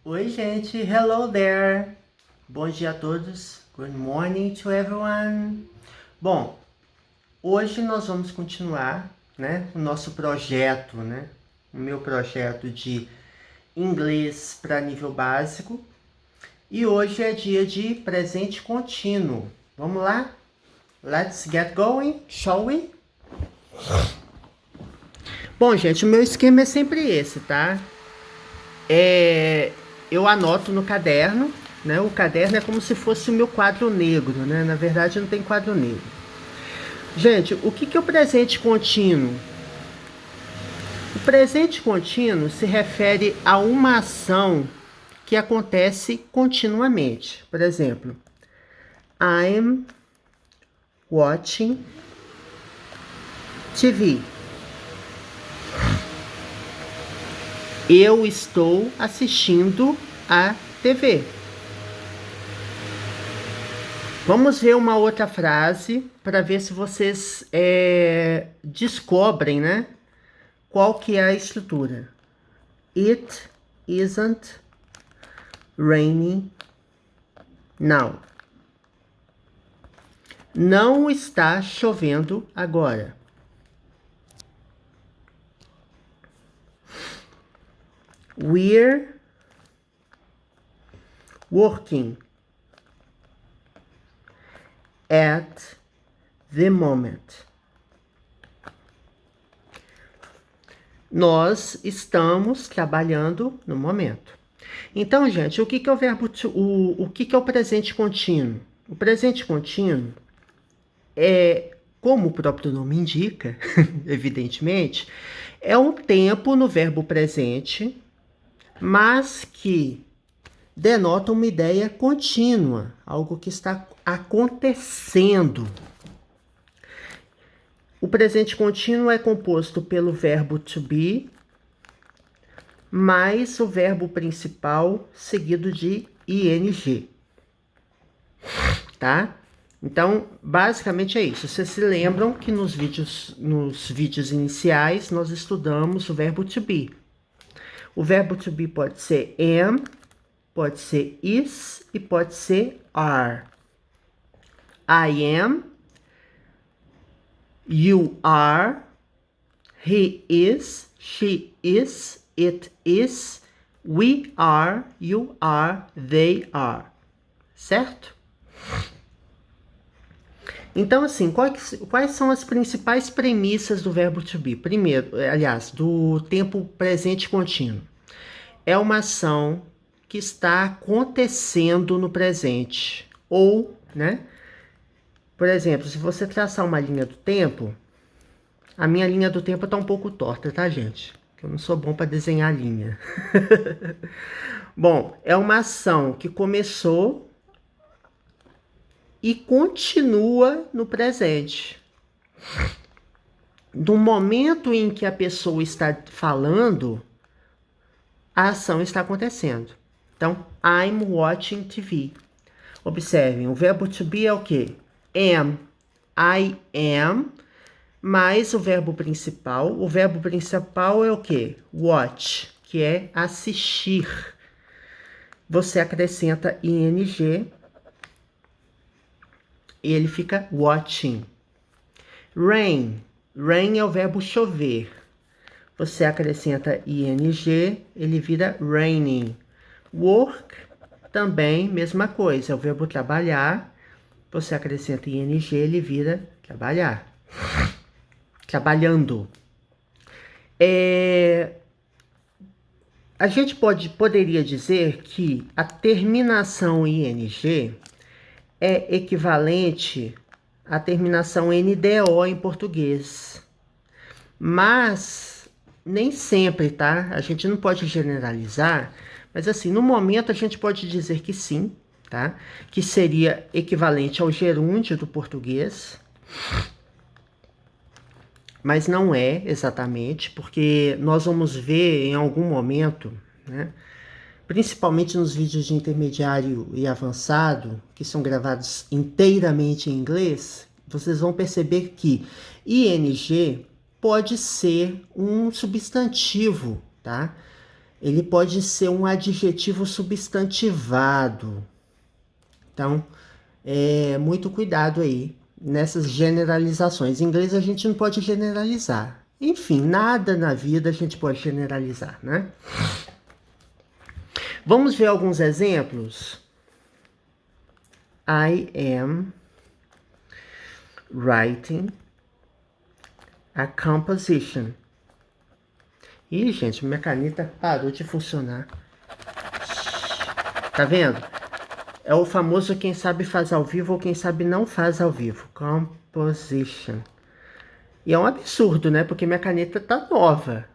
Oi, gente. Hello there. Bom dia a todos. Good morning to everyone. Bom, hoje nós vamos continuar, o nosso projeto, o meu projeto de inglês para nível básico. E hoje é dia de presente contínuo. Vamos lá? Let's get going, shall we? Bom, gente, o meu esquema é sempre esse, tá? Eu anoto no caderno, né? O caderno é como se fosse o meu quadro negro, né? Na verdade, não tem quadro negro. Gente, o que é o presente contínuo? O presente contínuo se refere a uma ação que acontece continuamente. Por exemplo, I'm watching TV. Eu estou assistindo a TV. Vamos ver uma outra frase para ver se vocês descobrem, né? Qual que é a estrutura. It isn't raining now. Não está chovendo agora. We're working at the moment. Nós estamos trabalhando no momento. Então, gente, o que é o verbo o que é o presente contínuo? O presente contínuo é, como o próprio nome indica, evidentemente, é um tempo no verbo presente, mas que denota uma ideia contínua, algo que está acontecendo. O presente contínuo é composto pelo verbo to be, mais o verbo principal seguido de ing. Tá? Então, basicamente é isso. Vocês se lembram que nos vídeos iniciais nós estudamos o verbo to be. O verbo to be pode ser am, pode ser is e pode ser are. I am, you are, he is, she is, it is, we are, you are, they are. Certo? Então, assim, quais são as principais premissas do verbo to be? Primeiro, aliás, do tempo presente contínuo. É uma ação que está acontecendo no presente. Ou, né? Por exemplo, se você traçar uma linha do tempo, a minha linha do tempo está um pouco torta, tá, gente? Eu não sou bom para desenhar linha. Bom, é uma ação que começou e continua no presente. No momento em que a pessoa está falando, a ação está acontecendo. Então, I'm watching TV. Observem, o verbo to be é o quê? Am. I am, mais o verbo principal. O verbo principal é o quê? Watch, que é assistir. Você acrescenta ing e ele fica watching. Rain. Rain é o verbo chover. Você acrescenta ing, ele vira raining. Work, também, mesma coisa. É o verbo trabalhar. Você acrescenta ing, ele vira trabalhar. Trabalhando. A gente poderia dizer que a terminação ing é equivalente à terminação NDO em português. Mas nem sempre, tá? A gente não pode generalizar, mas assim, no momento a gente pode dizer que sim, tá? Que seria equivalente ao gerúndio do português. Mas não é exatamente, porque nós vamos ver em algum momento, né? Principalmente nos vídeos de intermediário e avançado, que são gravados inteiramente em inglês, vocês vão perceber que ing pode ser um substantivo, tá? ele pode ser um adjetivo substantivado. Então, muito cuidado aí nessas generalizações. Em inglês a gente não pode generalizar. Enfim, nada na vida a gente pode generalizar, né? Vamos ver alguns exemplos? I am writing a composition. Ih, gente, minha caneta parou de funcionar. Tá vendo? É o famoso quem sabe faz ao vivo ou quem sabe não faz ao vivo. Composition. E é um absurdo, né? Porque minha caneta tá nova.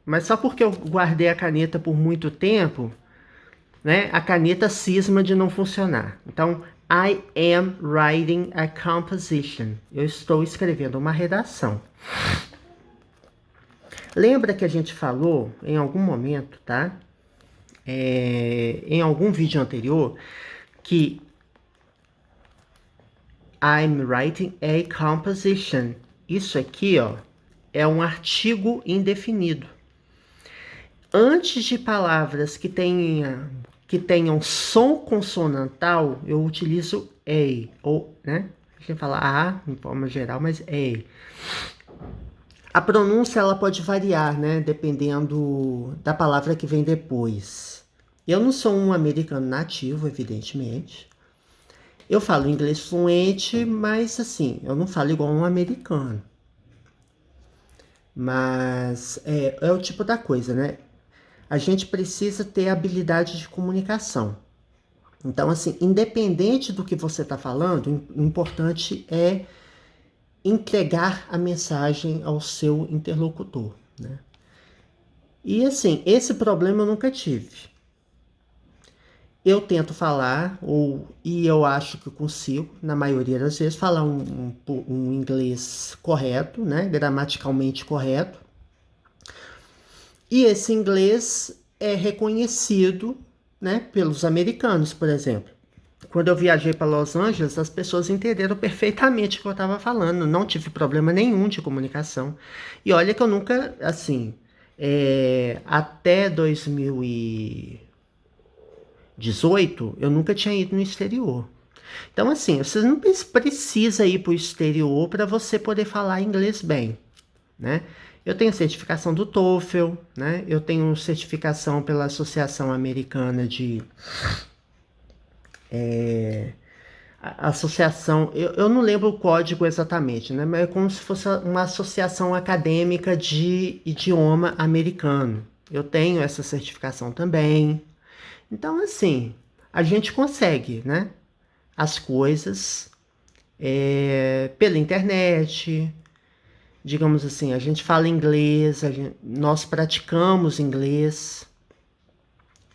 Mas só porque eu guardei a caneta por muito tempo, né? A caneta cisma de não funcionar. Então, I am writing a composition. Eu estou escrevendo uma redação. Lembra que a gente falou em algum momento, tá? Em algum vídeo anterior, que I'm writing a composition. Isso aqui, ó, é um artigo indefinido. Antes de palavras que tenham som consonantal, eu utilizo a, ou, né? A gente fala a, de forma geral, mas a. A pronúncia, ela pode variar, né? Dependendo da palavra que vem depois. Eu não sou um americano nativo, evidentemente. Eu falo inglês fluente, mas assim, eu não falo igual um americano. Mas é o tipo da coisa, né? A gente precisa ter habilidade de comunicação. Então, assim, independente do que você está falando, o importante é entregar a mensagem ao seu interlocutor, né? E assim, esse problema eu nunca tive. Eu tento falar, e eu acho que eu consigo, na maioria das vezes, falar um inglês correto, né? Gramaticalmente correto. E esse inglês é reconhecido, né, pelos americanos, por exemplo. Quando eu viajei para Los Angeles, as pessoas entenderam perfeitamente o que eu estava falando. Não tive problema nenhum de comunicação. E olha que eu nunca, assim, até 2018, eu nunca tinha ido no exterior. Então, assim, você não precisa ir para o exterior para você poder falar inglês bem, né? Eu tenho certificação do TOEFL, né? Eu tenho certificação pela Associação Americana de... associação, eu não lembro o código exatamente, né? Mas é como se fosse uma associação acadêmica de idioma americano. Eu tenho essa certificação também. Então, assim, a gente consegue, né? As coisas pela internet, digamos assim, a gente fala inglês, nós praticamos inglês.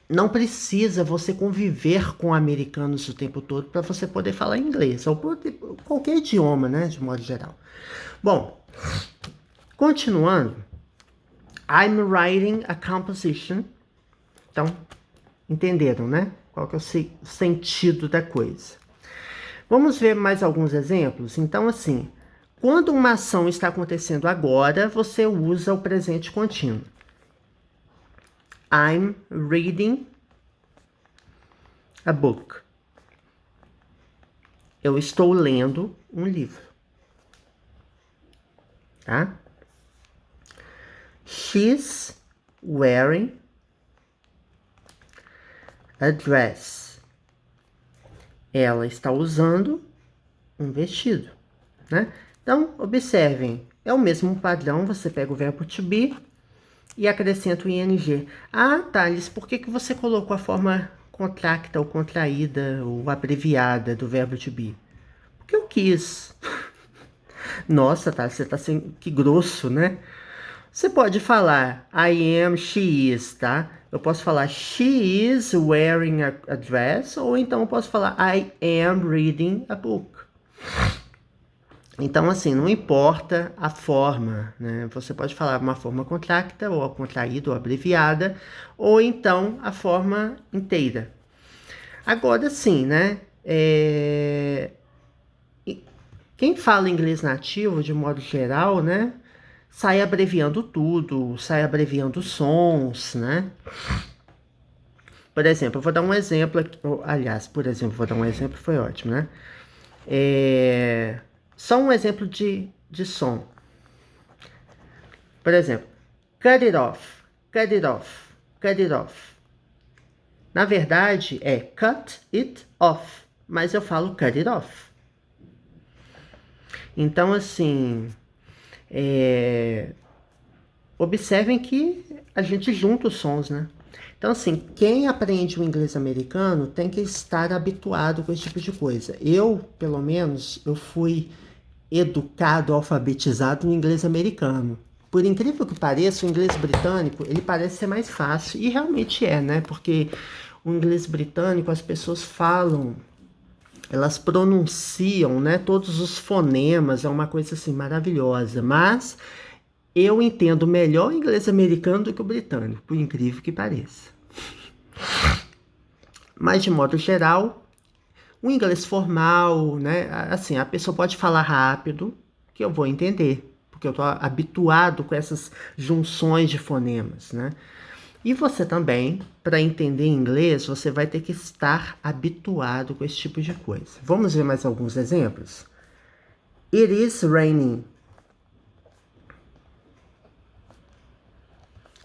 Não precisa você conviver com americanos o tempo todo para você poder falar inglês, ou qualquer idioma, né, de modo geral. Bom, continuando, I'm writing a composition. Então, entenderam, né? Qual que é o sentido da coisa. Vamos ver mais alguns exemplos? Então, assim, quando uma ação está acontecendo agora, você usa o presente contínuo. I'm reading a book. Eu estou lendo um livro. Tá? She's wearing a dress. Ela está usando um vestido, né? Então, observem, é o mesmo padrão, você pega o verbo to be e acrescenta o ing. Ah, Thales, por que você colocou a forma contracta ou contraída ou abreviada do verbo to be? Porque eu quis. Nossa, Thales, você tá sendo que grosso, né? Você pode falar I am, she is, tá? Eu posso falar she is wearing a dress, ou então eu posso falar I am reading a book. Então, assim, não importa a forma, né? Você pode falar uma forma contracta, ou contraída, ou abreviada, ou então a forma inteira. Agora sim, né? Quem fala inglês nativo, de modo geral, né? sai abreviando tudo, sai abreviando sons, né? Por exemplo, eu vou dar um exemplo aqui. Aliás, por exemplo, vou dar um exemplo, foi ótimo, né? Só um exemplo de som. Por exemplo, cut it off, cut it off, cut it off. Na verdade, é cut it off, mas eu falo cut it off. Então, assim, observem que a gente junta os sons, né? Então, assim, quem aprende o inglês americano tem que estar habituado com esse tipo de coisa. Eu, pelo menos, eu fui educado, alfabetizado no inglês americano. Por incrível que pareça, o inglês britânico, ele parece ser mais fácil. E realmente é, né? Porque o inglês britânico, as pessoas falam, elas pronunciam, né? Todos os fonemas, é uma coisa assim maravilhosa. Mas eu entendo melhor o inglês americano do que o britânico, por incrível que pareça. Mas, de modo geral, o inglês formal, né? Assim, a pessoa pode falar rápido, que eu vou entender, porque eu tô habituado com essas junções de fonemas, né? E você também, para entender inglês, você vai ter que estar habituado com esse tipo de coisa. Vamos ver mais alguns exemplos? It is raining.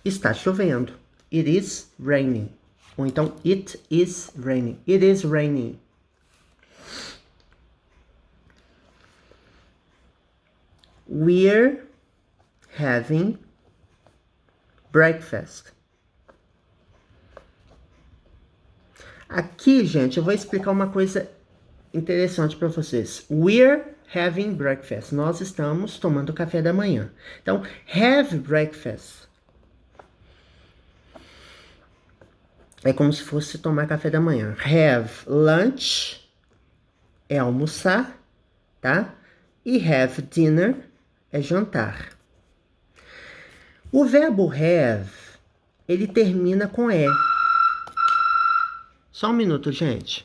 Está chovendo. It is raining. Ou então, it is raining. It is raining. We're having breakfast. Aqui, gente, eu vou explicar uma coisa interessante para vocês. We're having breakfast. Nós estamos tomando café da manhã. Então, have breakfast é como se fosse tomar café da manhã. Have lunch é almoçar, tá? E have dinner é jantar. O verbo have, ele termina com E. Só um minuto, gente.